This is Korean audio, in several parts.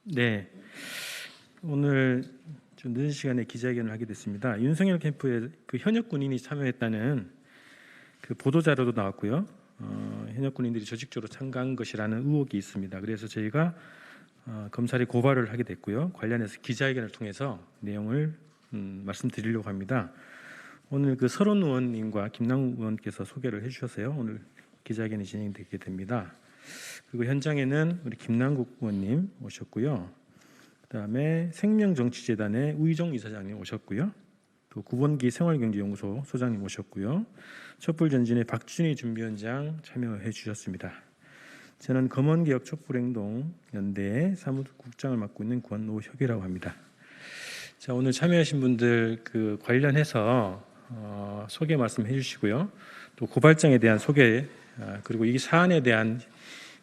네, 오늘 좀 늦은 시간에 기자회견을 하게 됐습니다. 윤석열 캠프에 그 현역 군인이 참여했다는 그 보도 자료도 나왔고요. 현역 군인들이 조직적으로 참가한 것이라는 의혹이 있습니다. 그래서 저희가 검찰에 고발을 하게 됐고요. 관련해서 기자회견을 통해서 내용을 말씀드리려고 합니다. 오늘 그 설원 의원님과 김남국 의원께서 소개를 해주셔서요. 오늘 기자회견이 진행되게 됩니다. 그리고 현장에는 우리 김남국 의원님 오셨고요. 그다음에 생명정치재단의 우희정 이사장님 오셨고요. 또 구본기 생활경제연구소 소장님 오셨고요. 촛불전진의 박준희 준비위원장 참여해 주셨습니다. 저는 검언개혁 촛불행동 연대의 사무국장을 맡고 있는 권오혁이라고 합니다. 자, 오늘 참여하신 분들 그 관련해서 소개 말씀해 주시고요. 또 고발장에 대한 소개 그리고 이 사안에 대한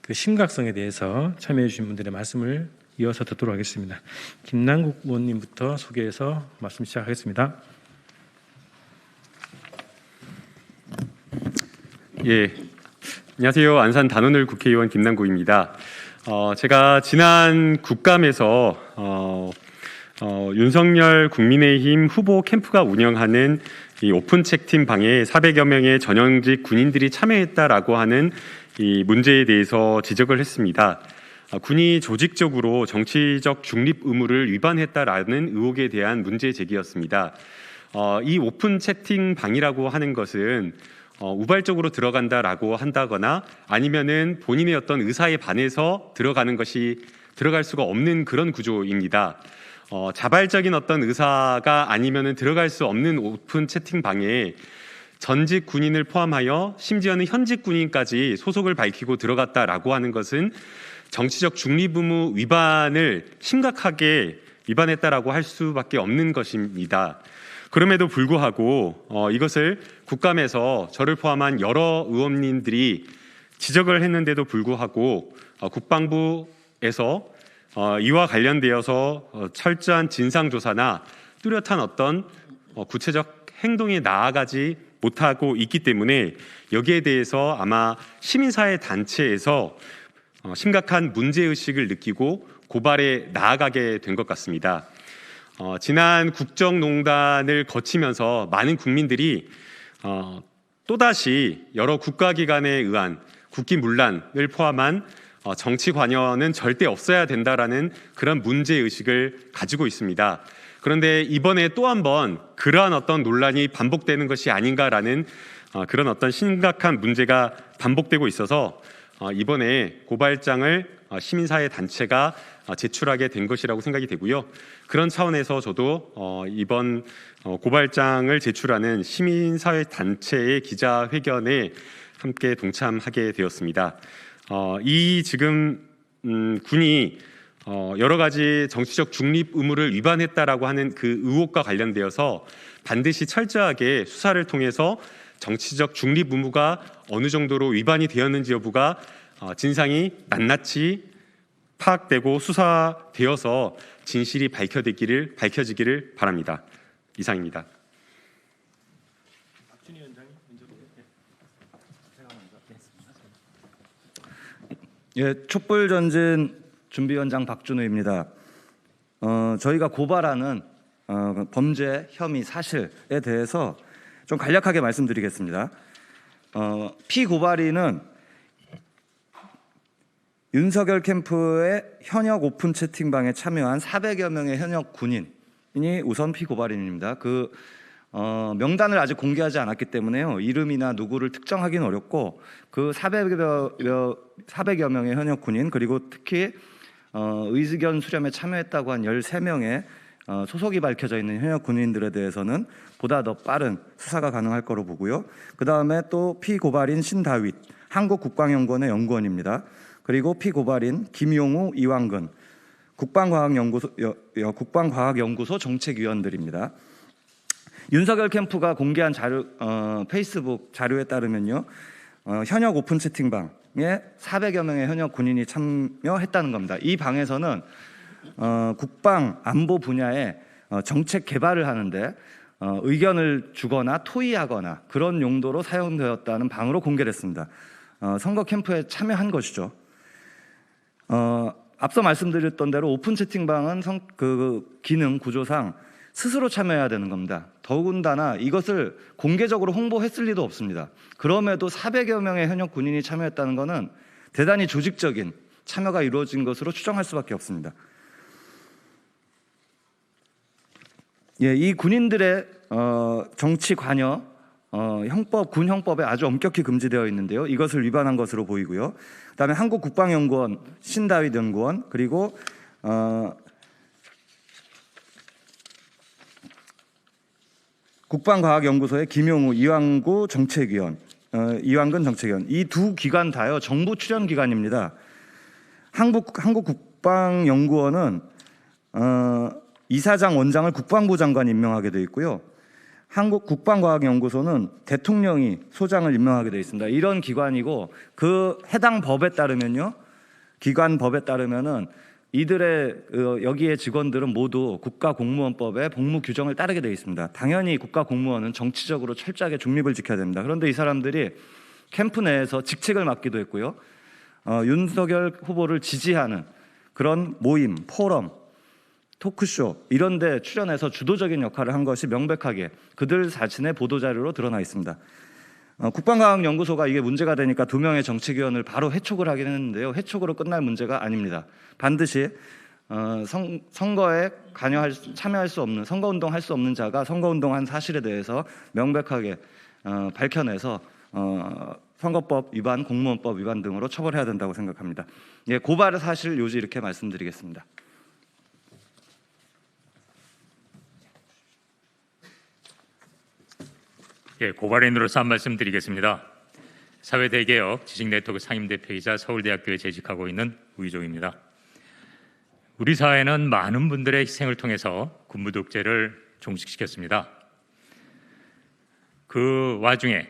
그 심각성에 대해서 참여해 주신 분들의 말씀을 이어서 듣도록 하겠습니다. 김남국 의원님부터 소개해서 말씀 시작하겠습니다. 예, 안녕하세요. 안산 단오늘 국회의원 김남국입니다. 제가 지난 국감에서 윤석열 국민의힘 후보 캠프가 운영하는 이 오픈책팀 방에 400여 명의 전현직 군인들이 참여했다라고 하는 이 문제에 대해서 지적을 했습니다. 군이 조직적으로 정치적 중립 의무를 위반했다라는 의혹에 대한 문제 제기였습니다. 이 오픈 채팅 방이라고 하는 것은 우발적으로 들어간다라고 한다거나 아니면은 본인의 어떤 의사에 반해서 들어갈 수가 없는 그런 구조입니다. 자발적인 어떤 의사가 아니면은 들어갈 수 없는 오픈 채팅 방에 전직 군인을 포함하여 심지어는 현직 군인까지 소속을 밝히고 들어갔다라고 하는 것은 정치적 중립 의무 위반을 심각하게 위반했다라고 할 수밖에 없는 것입니다. 그럼에도 불구하고 이것을 국감에서 저를 포함한 여러 의원님들이 지적을 했는데도 불구하고 국방부에서 이와 관련되어서 철저한 진상조사나 뚜렷한 어떤 구체적 행동에 나아가지 못하고 있기 때문에 여기에 대해서 아마 시민사회 단체에서 심각한 문제의식을 느끼고 고발에 나아가게 된 것 같습니다. 지난 국정농단을 거치면서 많은 국민들이 또다시 여러 국가기관에 의한 국기문란을 포함한 정치 관여는 절대 없어야 된다라는 그런 문제의식을 가지고 있습니다. 그런데 이번에 또 한 번 그러한 어떤 논란이 반복되는 것이 아닌가라는 그런 어떤 심각한 문제가 반복되고 있어서 이번에 고발장을 시민사회 단체가 제출하게 된 것이라고 생각이 되고요. 그런 차원에서 저도 이번 고발장을 제출하는 시민사회 단체의 기자회견에 함께 동참하게 되었습니다. 이 지금 군이 여러 가지 정치적 중립 의무를 위반했다라고 하는 그 의혹과 관련되어서 반드시 철저하게 수사를 통해서 정치적 중립 의무가 어느 정도로 위반이 되었는지 여부가 진상이 낱낱이 파악되고 수사되어서 진실이 밝혀지기를 바랍니다. 이상입니다. 박준희 위원장님 예, 촛불전진 준비위원장 박준우입니다. 저희가 고발하는 범죄 혐의 사실에 대해서 좀 간략하게 말씀드리겠습니다. 피고발인은 윤석열 캠프의 현역 오픈 채팅방에 참여한 400여 명의 현역 군인이 우선 피고발인입니다. 그 명단을 아직 공개하지 않았기 때문에요. 이름이나 누구를 특정하기는 어렵고 그 400여 명의 현역 군인 그리고 특히 의견 수렴에 참여했다고 한 13명의 소속이 밝혀져 있는 현역 군인들에 대해서는 보다 더 빠른 수사가 가능할 거로 보고요. 그 다음에 또 피고발인 신다윗 한국국방연구원의 연구원입니다. 그리고 피고발인 김용우, 이왕근 국방과학연구소 정책위원들입니다. 윤석열 캠프가 공개한 페이스북 자료에 따르면요, 현역 오픈 채팅방에 400여 명의 현역 군인이 참여했다는 겁니다. 이 방에서는 국방 안보 분야에 정책 개발을 하는데 의견을 주거나 토의하거나 그런 용도로 사용되었다는 방으로 공개됐습니다. 선거 캠프에 참여한 것이죠. 앞서 말씀드렸던 대로 오픈 채팅방은 그 기능 구조상 스스로 참여해야 되는 겁니다. 더군다나 이것을 공개적으로 홍보했을 리도 없습니다. 그럼에도 400여 명의 현역 군인이 참여했다는 것은 대단히 조직적인 참여가 이루어진 것으로 추정할 수밖에 없습니다. 예, 이 군인들의 정치 관여 형법, 군 형법에 아주 엄격히 금지되어 있는데요. 이것을 위반한 것으로 보이고요. 그다음에 한국국방연구원 신다윗 연구원 그리고 국방과학연구소의 김용우 이완근 정책위원 이 두 기관 다요 정부 출연 기관입니다. 한국국방연구원은 이사장 원장을 국방부 장관이 임명하게 되어 있고요. 한국국방과학연구소는 대통령이 소장을 임명하게 되어 있습니다. 이런 기관이고 그 해당 법에 따르면요, 기관 법에 따르면은 이들의 여기에 직원들은 모두 국가공무원법의 복무 규정을 따르게 되어 있습니다. 당연히 국가공무원은 정치적으로 철저하게 중립을 지켜야 됩니다. 그런데 이 사람들이 캠프 내에서 직책을 맡기도 했고요. 윤석열 후보를 지지하는 그런 모임, 포럼, 토크쇼 이런 데 출연해서 주도적인 역할을 한 것이 명백하게 그들 자신의 보도자료로 드러나 있습니다. 국방과학연구소가 이게 문제가 되니까 2명의 정책위원을 바로 해촉을 하긴 했는데요. 해촉으로 끝날 문제가 아닙니다. 반드시 선거에 참여할 수 없는, 선거운동 할 수 없는 자가 선거운동한 사실에 대해서 명백하게 밝혀내서 선거법 위반, 공무원법 위반 등으로 처벌해야 된다고 생각합니다. 예, 고발의 사실 요지 이렇게 말씀드리겠습니다. 예, 고발인으로서 한 말씀 드리겠습니다. 사회대개혁 지식네트워크 상임대표이자 서울대학교에 재직하고 있는 우희종입니다. 우리 사회는 많은 분들의 희생을 통해서 군부독재를 종식시켰습니다. 그 와중에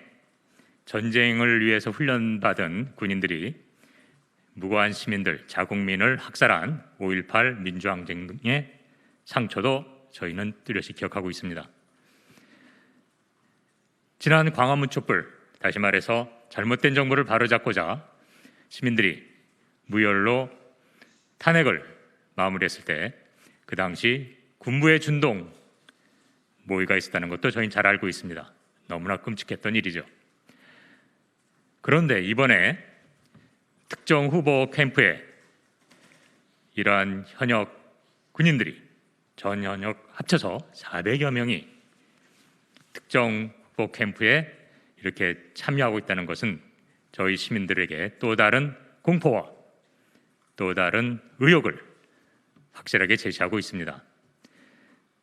전쟁을 위해서 훈련받은 군인들이 무고한 시민들, 자국민을 학살한 5.18 민주항쟁의 상처도 저희는 뚜렷이 기억하고 있습니다. 지난 광화문 촛불, 다시 말해서 잘못된 정부를 바로잡고자 시민들이 무혈로 탄핵을 마무리했을 때 그 당시 군부의 준동 모의가 있었다는 것도 저희는 잘 알고 있습니다. 너무나 끔찍했던 일이죠. 그런데 이번에 특정 후보 캠프에 이러한 현역 군인들이 전 현역 합쳐서 400여 명이 특정 후보 캠프에 이렇게 참여하고 있다는 것은 저희 시민들에게 또 다른 공포와 또 다른 의혹을 확실하게 제시하고 있습니다.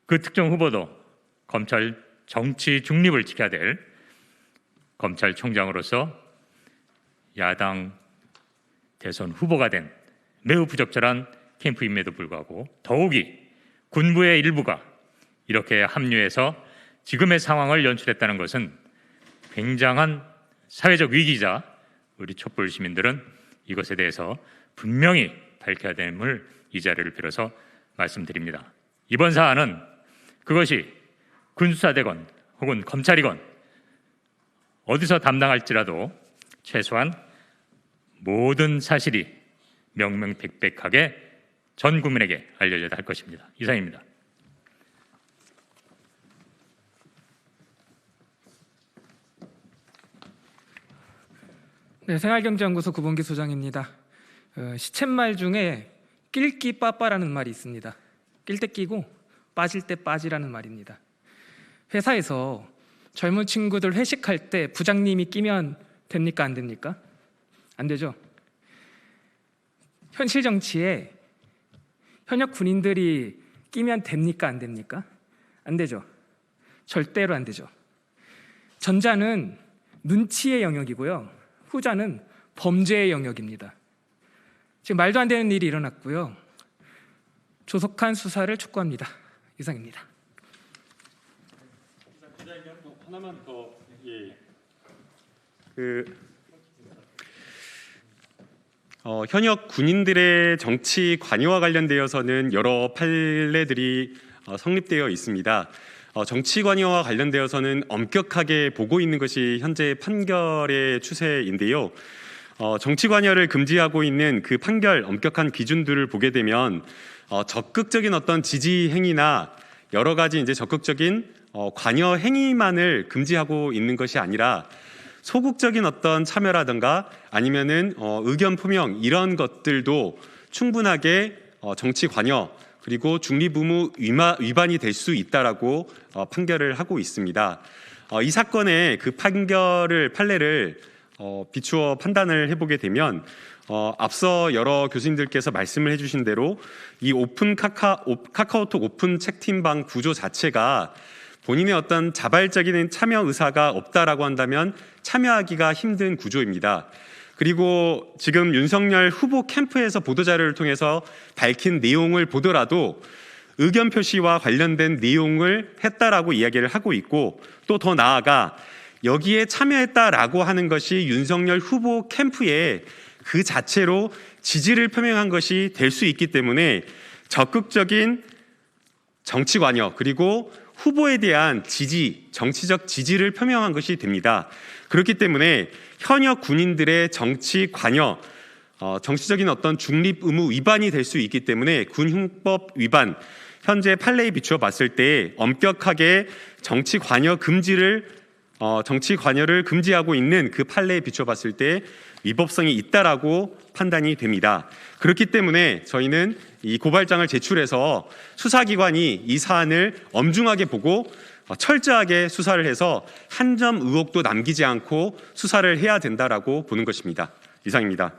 그 특정 후보도 검찰 정치 중립을 지켜야 될 검찰총장으로서 야당 대선 후보가 된 매우 부적절한 캠프임에도 불구하고 더욱이 군부의 일부가 이렇게 합류해서 지금의 상황을 연출했다는 것은 굉장한 사회적 위기이자 우리 촛불 시민들은 이것에 대해서 분명히 밝혀야 됨을 이 자리를 빌어서 말씀드립니다. 이번 사안은 그것이 군수사되건 혹은 검찰이건 어디서 담당할지라도 최소한 모든 사실이 명명백백하게 전 국민에게 알려져야 할 것입니다. 이상입니다. 네, 생활경제연구소 구본기 소장입니다. 시쳇말 중에 낄끼 빠빠라는 말이 있습니다. 낄 때 끼고 빠질 때 빠지라는 말입니다. 회사에서 젊은 친구들 회식할 때 부장님이 끼면 됩니까? 안 됩니까? 안 되죠. 현실 정치에 현역 군인들이 끼면 됩니까? 안 됩니까? 안 되죠. 절대로 안 되죠. 전자는 눈치의 영역이고요. 후자는 범죄의 영역입니다. 지금 말도 안 되는 일이 일어났고요. 조속한 수사를 촉구합니다. 이상입니다. 하나만 더 현역 군인들의 정치 관여와 관련되어서는 여러 판례들이 성립되어 있습니다. 정치 관여와 관련되어서는 엄격하게 보고 있는 것이 현재 판결의 추세인데요. 정치 관여를 금지하고 있는 그 판결 엄격한 기준들을 보게 되면 적극적인 어떤 지지 행위나 여러 가지 이제 적극적인 관여 행위만을 금지하고 있는 것이 아니라 소극적인 어떤 참여라든가 아니면은 의견 표명 이런 것들도 충분하게 정치 관여 그리고 중립 의무 위반이 될 수 있다라고 판결을 하고 있습니다. 이 사건의 그 판례를 비추어 판단을 해보게 되면 앞서 여러 교수님들께서 말씀을 해주신 대로 이 카카오톡 오픈 채팅방 구조 자체가 본인의 어떤 자발적인 참여 의사가 없다라고 한다면 참여하기가 힘든 구조입니다. 그리고 지금 윤석열 후보 캠프에서 보도자료를 통해서 밝힌 내용을 보더라도 의견 표시와 관련된 내용을 했다라고 이야기를 하고 있고 또 더 나아가 여기에 참여했다라고 하는 것이 윤석열 후보 캠프에 그 자체로 지지를 표명한 것이 될 수 있기 때문에 적극적인 정치 관여 그리고 후보에 대한 지지, 정치적 지지를 표명한 것이 됩니다. 그렇기 때문에 현역 군인들의 정치 관여, 정치적인 어떤 중립 의무 위반이 될 수 있기 때문에 군흉법 위반, 현재 판례에 비추어 봤을 때 엄격하게 정치 관여를 금지하고 있는 그 판례에 비추어 봤을 때 위법성이 있다라고 판단이 됩니다. 그렇기 때문에 저희는 이 고발장을 제출해서 수사기관이 이 사안을 엄중하게 보고 철저하게 수사를 해서 한 점 의혹도 남기지 않고 수사를 해야 된다라고 보는 것입니다. 이상입니다.